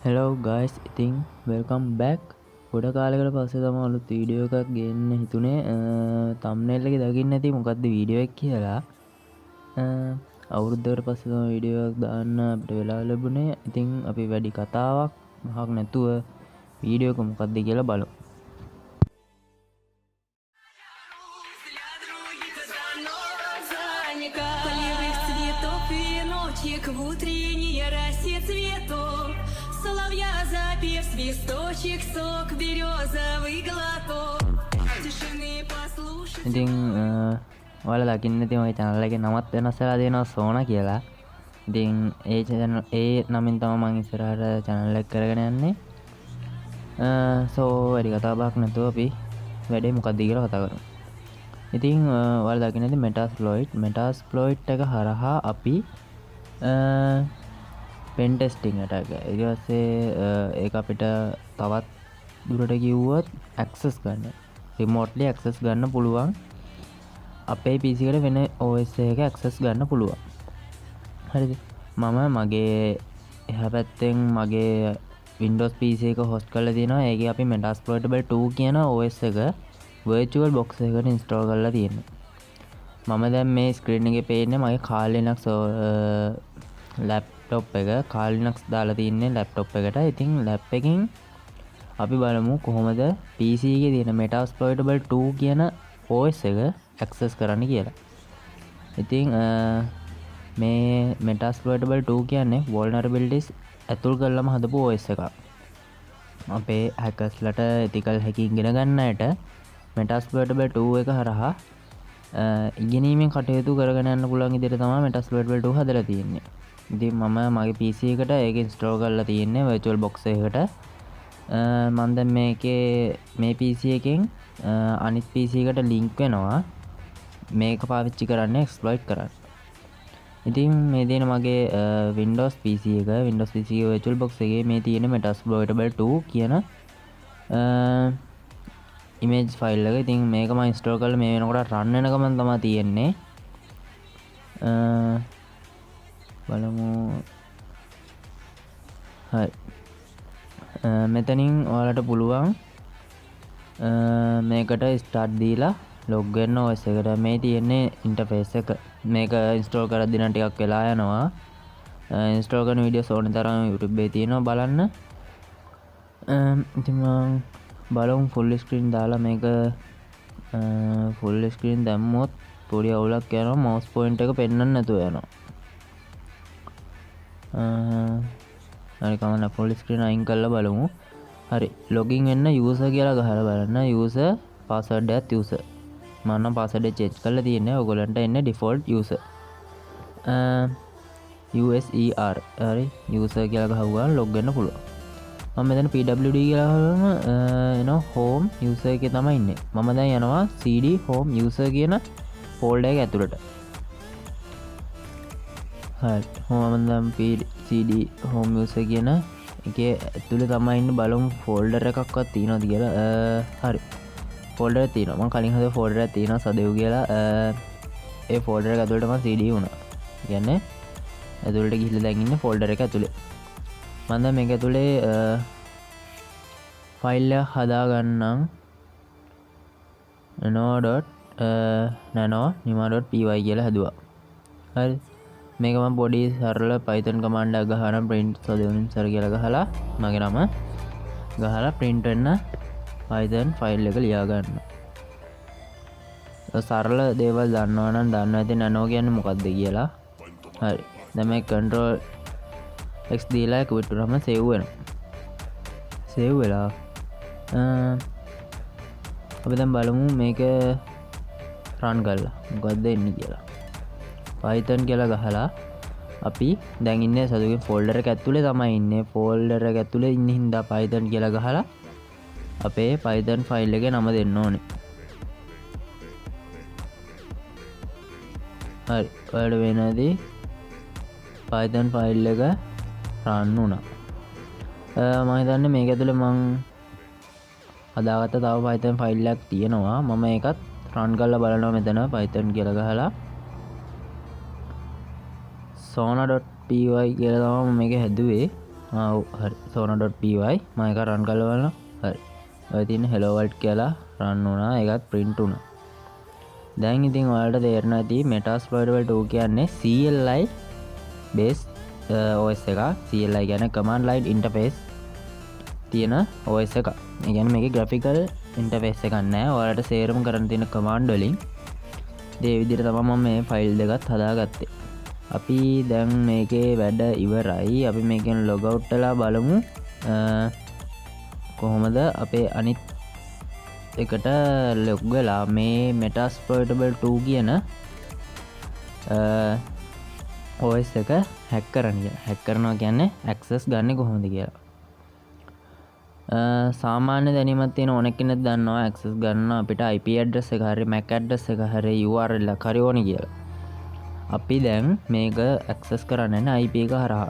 hello guys, ඉතින් welcome back. ගොඩ කාලයකට පස්සේ තමයි අලුත් වීඩියෝ එකක් ගේන්න හිතුනේ. thumbnail එකේ දකින්න ඇති මොකද්ද වීඩියෝ එක කියලා. අවුරුද්දකට පස්සේ තමයි වීඩියෝ එකක් දාන්න අපිට වෙලා ලැබුණේ. ඉතින් අපි වැඩි කතාවක් මහක් නැතුව වීඩියෝ එක මොකද්ද කියලා බලමු. Полевых цветов веночек в утренней росе цветов. Соловья запев свисточек, сок березовый глоток. Тишины послушать. ඉතින් ඔයාලා දකින්න ඇති මගේ channel එකේ නමත් වෙනස් වෙලා තියෙනවා සෝනා කියලා. ඉතින් ඒ නමින් තමයි මම ඉස්සරහට channel එක කරගෙන යන්නේ. සෝ වැඩි කතා බහක් නැතුව අපි වැඩේ මොකක්ද කියලා කතා කරමු. ඉතින් ඔයාලා දකින්න ඇති Metasploit එක හරහා අපි pen testing attack ඊට පස්සේ ඒක අපිට තවත් දුරට කිව්වොත් access ගන්න remotely access ගන්න පුළුවන්. අපේ PC එකට වෙන OS එකක access ගන්න පුළුවන්. හරිද? මම මගේ එහා පැත්තෙන් මගේ Windows PC එක host කරලා තියෙනවා. ඒකේ අපි Metasploitable 2 කියන OS එක virtual box එකට install කරලා තියෙනවා. මම දැන් මේ screen එකේ පේන්නේ මගේ Kali Linux laptop එක. Kali Linux දාලා තින්නේ laptop එකට. ඉතින් lap එකකින් අපි බලමු කොහොමද PC එකේ තියෙන Metasploitable 2 කියන OS එක access කරන්න කියලා. ඉතින් මේ Metasploitable 2 කියන්නේ vulnerabilities ඇතුල් කරලම හදපු OS එකක්. අපේ hackers-ලට ethical hacking ඉගෙන ගන්නට Metasploitable 2 එක හරහා ඉගෙනීමෙන් කටයුතු කරගෙන යන්න පුළුවන් විදිහට තමයි Metasploitable 2 හදලා තියෙන්නේ. ඉතින් මම මගේ PC එකට ඒක install කරලා තියෙන්නේ virtual box එකකට. මම දැන් මේකේ මේ PC එකෙන් අනිත් PC එකට link වෙනවා. මේක පාවිච්චි කරන්න exploit කරන්න. ඉතින් මේ තියෙන මගේ Windows PC එක Windows PC එකේ virtual box එකේ මේ තියෙන Metasploitable 2 කියන image file එක. ඉතින් මේක මම install කරලා මේ වෙනකොට run වෙන ගමන් තමයි තියෙන්නේ. බලමු. හරි. මෙතනින් ඔයාලට පුළුවන් මේකට start දීලා log වෙන්න OS එකට. මේ තියෙන්නේ interface එක. මේක install කරද්දී නම් ටිකක් වෙලා යනවා. install කරන videos ඕනේ තරම් YouTube එකේ තියෙනවා බලන්න. ඉතින් මම බලමු full screen දාලා මේක full screen දැම්මොත් පොඩි අවුලක් යනවා. mouse point එක පෙන්වන්න නැතුව යනවා. හරි කමන්න full screen අයින් කරලා බලමු. හරි login වෙන්න user කියලා ගහලා බලන්න. user password එකත් user. මම නම් password එක change කරලා තියෙන්නේ. ඔයගොල්ලන්ට එන්නේ default user. user හරි user කියලා ගහුවා log වෙන්න පුළුවන්. මම මෙතන pwd කියලා ගහම එනවා home user එකේ තමයි ඉන්නේ. මම දැන් යනවා cd home user කියන folder එක ඇතුළට. හරි මම දැන් cd home user කියන එකේ ඇතුළේ තමයි ඉන්නේ. බලමු folder එකක්වත් තියෙනවද කියලා. හරි folder එක තියෙනවා. මම කලින් හදපු folder එකක් තියෙනවා සදෙව් කියලා. ඒ folder එක ඇතුළට මම cd වුණා. කියන්නේ ඇතුළට ගිහිල්ලා දැන් ඉන්නේ folder එක ඇතුළේ. මම දැන් මේක ඇතුලේ ෆයිල් එක හදා ගන්නම්. nano.nima.py කියලා හදුවා. හරි මේක මම පොඩි සරල python command එකක් ගහනම් print සදෙවුනින් සර කියලා ගහලා මගේ නම ගහලා print වෙන්න python ෆයිල් එක ලියා ගන්න. සරල දේවල් දන්නවා නම් දන්නවා ඇති nano කියන්නේ මොකක්ද කියලා. හරි දැන් මේ control x දීලා quit කරාම save වෙනවා. save වෙලා අපි දැන් බලමු මේක run කරලා මොකක්ද එන්නේ කියලා. python කියලා ගහලා අපි දැන් ඉන්නේ සතුගේ folder එක ඇතුලේ තමයි ඉන්නේ. folder එක ඇතුලේ ඉන්න හින්දා python කියලා ගහලා අපේ python file එකේ නම දෙන්න ඕනේ. හරි ඔයාලට වෙනදී python file එක run වුණා. මම හිතන්නේ මේක ඇතුලේ මං හදාගත්ත තව python file එකක් තියෙනවා. මම ඒකත් run කරලා බලනවා මෙතන python කියලා ගහලා sona.py කියලා තමයි මේක හැදුවේ. හරි sona.py මම එක රන් කරලා බලනවා. හරි ඔය තියෙන hello world කියලා රන් වුණා. ඒකත් print වුණා. දැන් ඉතින් ඔයාලට තේරෙනවා ඇති Metasploitable 2 කියන්නේ CLI based OS එකක්. CLI කියන්නේ command line interface තියෙන OS එකක්. ඒ කියන්නේ මේකේ graphical interface එකක් නැහැ. ඔයාලට සේරම කරන්න තියෙන command වලින් ඒ විදිහට තමයි මම මේ ෆයිල් දෙකත් හදාගත්තේ. අපි දැන් මේකේ වැඩ ඉවරයි. අපි මේකෙන් log out වෙලා බලමු කොහොමද අපේ අනිත් එකට log වෙලා මේ Metasploitable 2 කියන OS එක hack කරන්න. hack කරනවා කියන්නේ access ගන්න කොහොමද කියලා. සාමාන්‍ය දැනීමක් තියෙන ඕනෙක් කෙනෙක් දන්නවා access ගන්න අපිට IP address එක හරි MAC address එක හරි URL එක හරි ඕනේ කියලා. අපි දැන් මේක access කරන්නේ IP එක හරහා.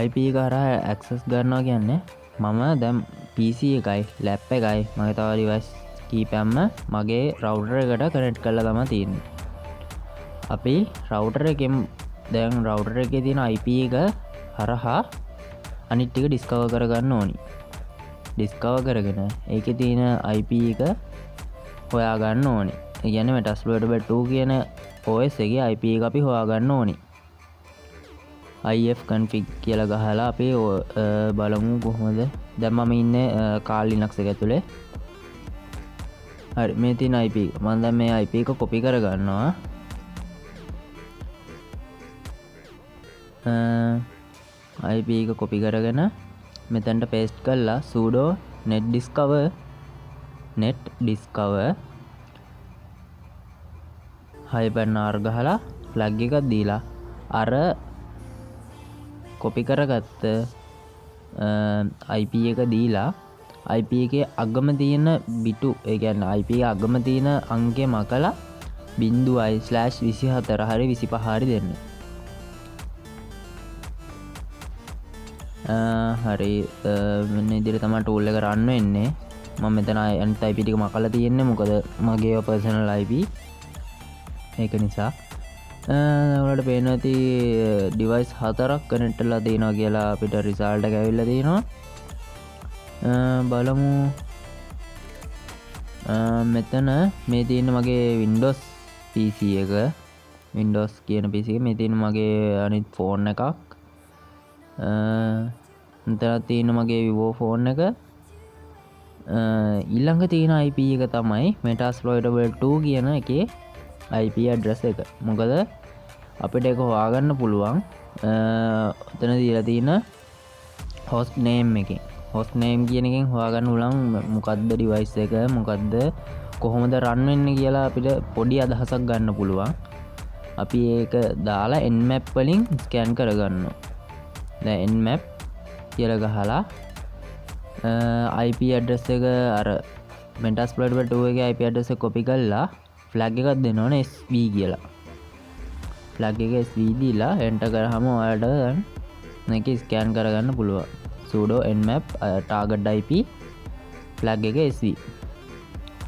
IP එක හරහා access ගන්නවා කියන්නේ මම දැන් PC එකයි lap එකයි මගේ තව device කීපයක්ම මගේ router එකට connect කරලා තමයි තියෙන්නේ. අපි router එකෙන් දැන් router එකේ තියෙන IP එක හරහා අනිත් ටික discover කරගන්න ඕනි. discover කරගෙන ඒකේ තියෙන IP එක හොයාගන්න ඕනි. ඒ කියන්නේ Metasploitable 2 කියන OS එකේ IP එක අපි හොයාගන්න ඕනි. ifconfig කියලා ගහලා අපි බලමු කොහොමද. දැන් මම ඉන්නේ Kali Linux එක ඇතුලේ. හරි මේ තියෙන IP එක. මම දැන් මේ IP එක copy කරගන්නවා. IP එක copy කරගෙන මෙතනට paste කරලා sudo netdiscover -r ගහලා flag එකක් දීලා අර copy කරගත්ත IP එක දීලා IP එකේ අගම තියෙන බිටු ඒ කියන්නේ IP එකේ අගම තියෙන අංකය මකලා 0.24 හරි 25 හරි දෙන්න. හරි මෙන්න ඉදිරිය තමයි tool එක run වෙන්නේ. මම මෙතන අනිත් IP ටික මකලා තියෙන්නේ මොකද මගේ personal IP. ඒක නිසා ඔයාලට පේනවා ඇති device 4ක් connect වෙලා තියෙනවා කියලා අපිට result එක ඇවිල්ලා තියෙනවා. බලමු මෙතන මේ තියෙන මගේ Windows PC එක Windows කියන PC එක මේ තියෙන මගේ අනිත් phone එකක් මෙතන තියෙන මගේ Vivo phone එක ඊළඟ තියෙන IP එක තමයි Metasploitable 2 කියන එකේ IP address එක. මොකද අපිට ඒක හොයාගන්න පුළුවන් එතන දීලා තියෙන host name එකෙන්. host name කියන එකෙන් හොයාගන්න පුළුවන් මොකද්ද device එක මොකද්ද කොහොමද run වෙන්නේ කියලා අපිට පොඩි අදහසක් ගන්න පුළුවන්. අපි ඒක දාලා nmap වලින් scan කරගන්නවා. දැන් nmap කියලා ගහලා IP address එක අර Metasploitable 2 එකේ IP address එක copy කරලා flag එකක් දෙන්න ඕනේ SV කියලා. flag එක SV දීලා enter කරාම ඔයාලට දැන් මේක scan කරගන්න පුළුවන්. sudo nmap target IP flag එක SV.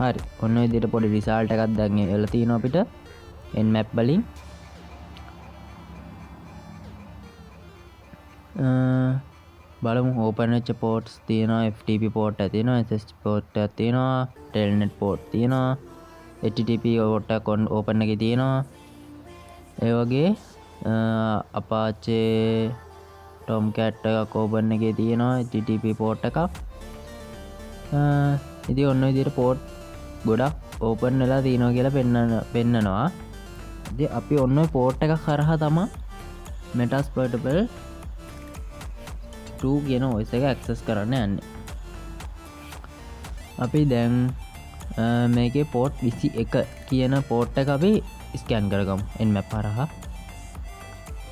හරි. ඔන්න ඔය විදිහට පොඩි result එකක් දැන් එලා තියෙනවා අපිට nmap වලින්. බලමු open වෙච්ච ports තියෙනවා FTP port එක තියෙනවා SSH port එකක් තියෙනවා telnet port තියෙනවා HTTP port එක open එකේ තියෙනවා ඒ වගේ Apache Tomcat එකක් open එකේ තියෙනවා HTTP port එකක් ඉතින් ඔන්න ඔය විදිහට port ගොඩක් open වෙලා තියෙනවා කියලා පෙන්නනවා ඉතින් අපි ඔන්න ඔය port එක කරහා තමයි Metasploitable 2 කියන OS එක access කරන්න යන්නේ. අපි දැන් මේකේ port 21 කියන port එක අපි scan කරගමු nmap හරහා.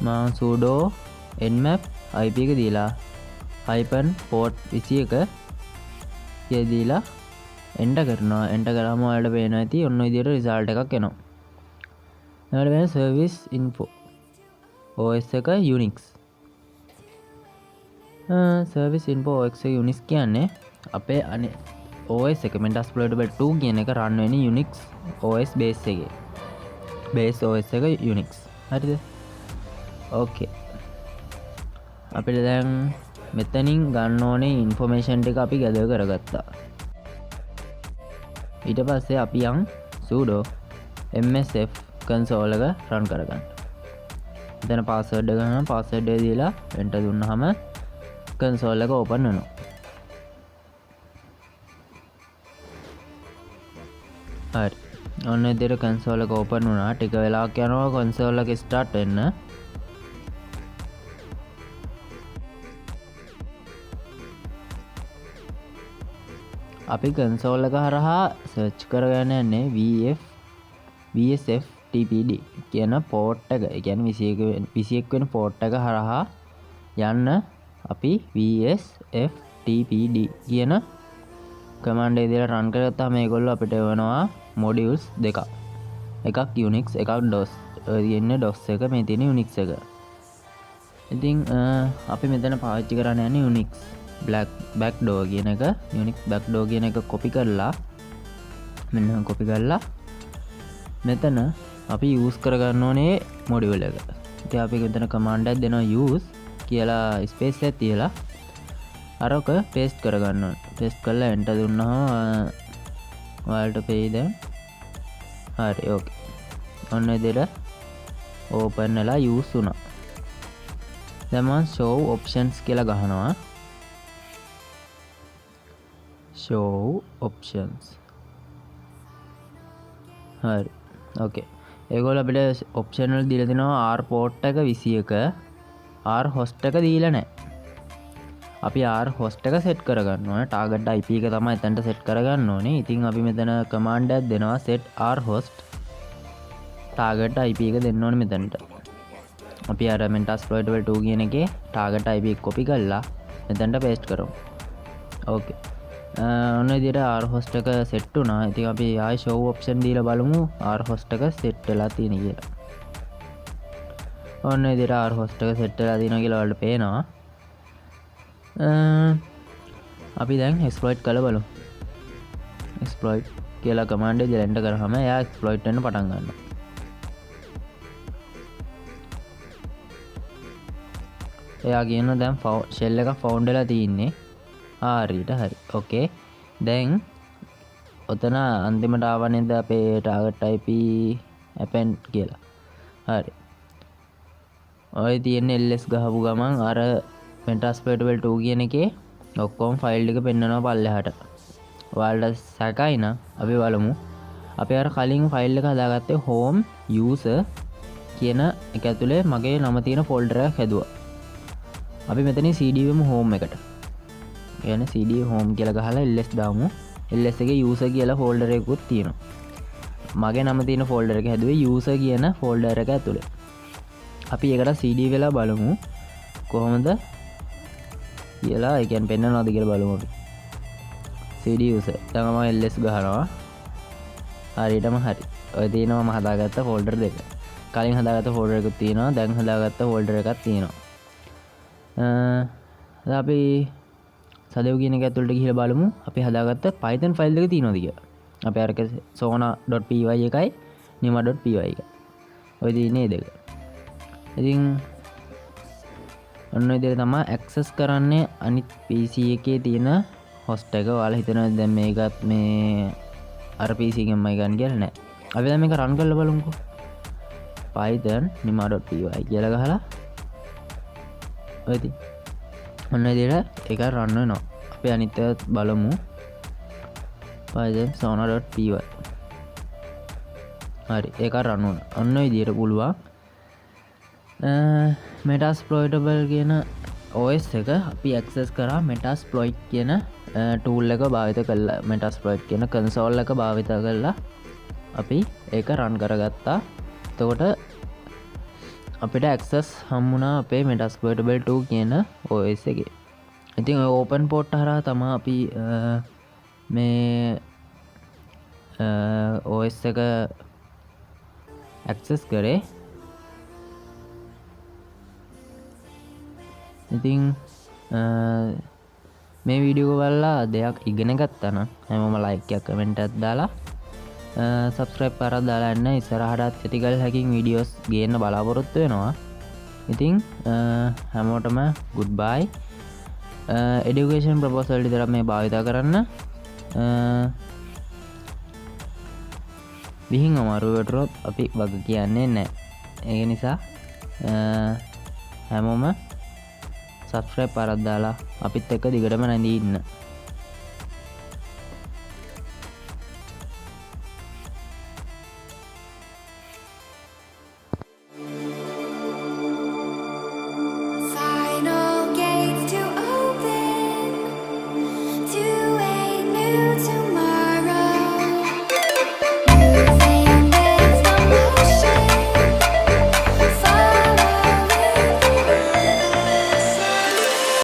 මම sudo nmap IP එක දීලා -port 21 කියලා දීලා enter කරනවා. enter කරාම ඔයාලට පේනවා ඇති ඔන්න ඔය විදිහට result එකක් එනවා. ඊළඟට වෙන service info OS එක Unix service info OS එක Unix කියන්නේ අපේ අනේ OS එක Metasploitable 2 කියන එක run වෙන්නේ Unix OS base එකේ. base OS එක Unix. හරිද? okay. අපිට දැන් මෙතනින් ගන්න ඕනේ ඉන්ෆෝමේෂන් ටික අපි ගැදර් කරගත්තා. ඊට පස්සේ අපි යන් sudo msf console එක run කරගන්න. එතන password එක ගන්න password එක දීලා enter දුන්නාම console එක open වෙනවා. හරි. ඔන්න විදිහට console එක open වුණා. ටික වෙලාවක් යනවා console එක start වෙන්න. අපි console එක හරහා search කරගෙන යන්නේ VSFTPD කියන port එක. ඒ කියන්නේ 21 වෙනි port එක හරහා යන්න අපි VSFTPD කියන command එක දාලා run කරගත්තාම මේගොල්ලෝ අපිට එවනවා modules දෙකක්. එකක් Unix එකක් DOS. තියෙන්නේ DOS එක, මේ තියෙන්නේ Unix එක. ඉතින් අපි මෙතන පාවිච්චි කරන්න යන්නේ Unix backdoor කියන එක. Unix backdoor කියන එක copy කරලා මෙන්න copy කරලා මෙතන අපි use කරගන්න ඕනේ module එක. ඉතින් අපි මෙතන command එකක් දෙනවා use කියලා space එකක් තියලා අරක paste කරගන්න ඕනේ. paste කරලා enter දුන්නාම ඔයාලට පෙයි දැන්. හරි okay. ඔන්න විදිහට open වෙලා use වුණා. දැන් මම show options කියලා ගහනවා. show options. හරි okay. ඒගොල්ලෝ අපිට option වල දීලා තිනවා R port එක 21, R host එක දීලා නැහැ. අපි R host එක set කරගන්න ඕනේ. target IP එක තමයි එතනට set කරගන්න ඕනේ. ඉතින් අපි මෙතන command එකක් දෙනවා set R host target IP එක දෙන්න ඕනේ මෙතනට. අපි අර metasploitable 2 කියන එකේ target IP එක copy කරලා මෙතනට paste කරමු. okay. ඔන්න විදිහට R host එක set වුණා. ඉතින් අපි ආයි show option දීලා බලමු R host එක set වෙලා තියෙන කියලා. ඔන්න විදිහට R host එක set වෙලා තියෙනවා කියලා ඔයාලට පේනවා. අපි දැන් exploit කරලා බලමු. exploit කියලා command එක enter කරාම එයා exploit වෙන්න පටන් ගන්නවා. එයා කියනවා දැන් shell එක found වෙලා තියෙන්නේ. හරියට හරි. okay. දැන් ඔතන අන්තිමට ආවනේද අපේ target IP append කියලා. හරි. ඔය තියෙන ls ගහපු ගමන් අර metasploitable 2 කියන එකේ ඔක්කොම ෆයිල් ටික පෙන්නනවා පල්ලෙහාට. ඔයාලට සැකයි නම් අපි බලමු. අපි අර කලින් ෆයිල් එක හදාගත්තේ home user කියන එක ඇතුලේ මගේ නම තියෙන ෆෝල්ඩර් එකක් හැදුවා. අපි මෙතනින් cd වෙමු home එකට. කියන්නේ cd home කියලා ගහලා ls දාමු. ls එකේ user කියලා ෆෝල්ඩර් එකකුත් තියෙනවා. මගේ නම තියෙන ෆෝල්ඩර් එක හැදුවේ user කියන ෆෝල්ඩර් එක ඇතුලේ. අපි ඒකට cd වෙලා බලමු කොහොමද කියලා. ඒ කියන්නේ පෙන්නනවාද කියලා බලමු අපි. cd user දැන් මම ls ගහනවා. හරියටම හරි. ඔය තියෙනවා මම හදාගත්ත ෆෝල්ඩර් දෙක. කලින් හදාගත්ත ෆෝල්ඩර් එකක් තියෙනවා. දැන් හදාගත්ත ෆෝල්ඩර් එකක් තියෙනවා. අපි සදෙව් කියන එක ඇතුළට ගිහලා බලමු අපි හදාගත්ත Python ෆයිල් එක තියෙනවද කියලා. අපි අරක sona.py එකයි nima.py එකයි. ඔය තියෙන්නේ දෙක. ඉතින් ඔන්න විදිහට තමයි access කරන්නේ අනිත් PC එකේ තියෙන host එක. ඔයාලා හිතනවා දැන් මේකත් මේ අර PC එකෙන්මයි ගන්න කියලා නෑ. අපි දැන් මේක run කරලා බලමුකෝ. python nima.py කියලා ගහලා ඔය ඉතින් ඔන්න විදිහට ඒක run වෙනවා. අපි අනිත් ඒවාත් බලමු. python sona.py. හරි ඒක run වුණා. ඔන්න විදිහට පුළුවන් metasploitable කියන OS එක අපි access කරා metasploit කියන tool එක භාවිත කරලා metasploit කියන console එක භාවිත කරලා අපි ඒක run කරගත්තා. එතකොට අපිට access හම්බුණා අපේ metasploitable 2 කියන OS එකේ. ඉතින් ඔය open port හරහා තමයි අපි මේ OS එක access කරේ. ඉතින් මේ වීඩියෝ බලලා දෙයක් ඉගෙන ගත්තා නම් හැමෝම like එකක් comment එකක් දාලා subscribe කරලා දාලා යන්න. ඉස්සරහටත් critical hacking videos ගේන්න බලාපොරොත්තු වෙනවා. ඉතිං හැමෝටම ගුඩ් බයි. එඩියුකේෂන් ප්‍රපෝසල් විතර මේ භාවිතා කරන්න. විහිං අමාරුවටරොත් අපි වග කියන්නේ නෑ. ඒ නිසා හැමෝම සබස්ක්‍රයිබ් පරද්දාලා අපිත් එක්ක දිගටම නැඳී ඉන්න.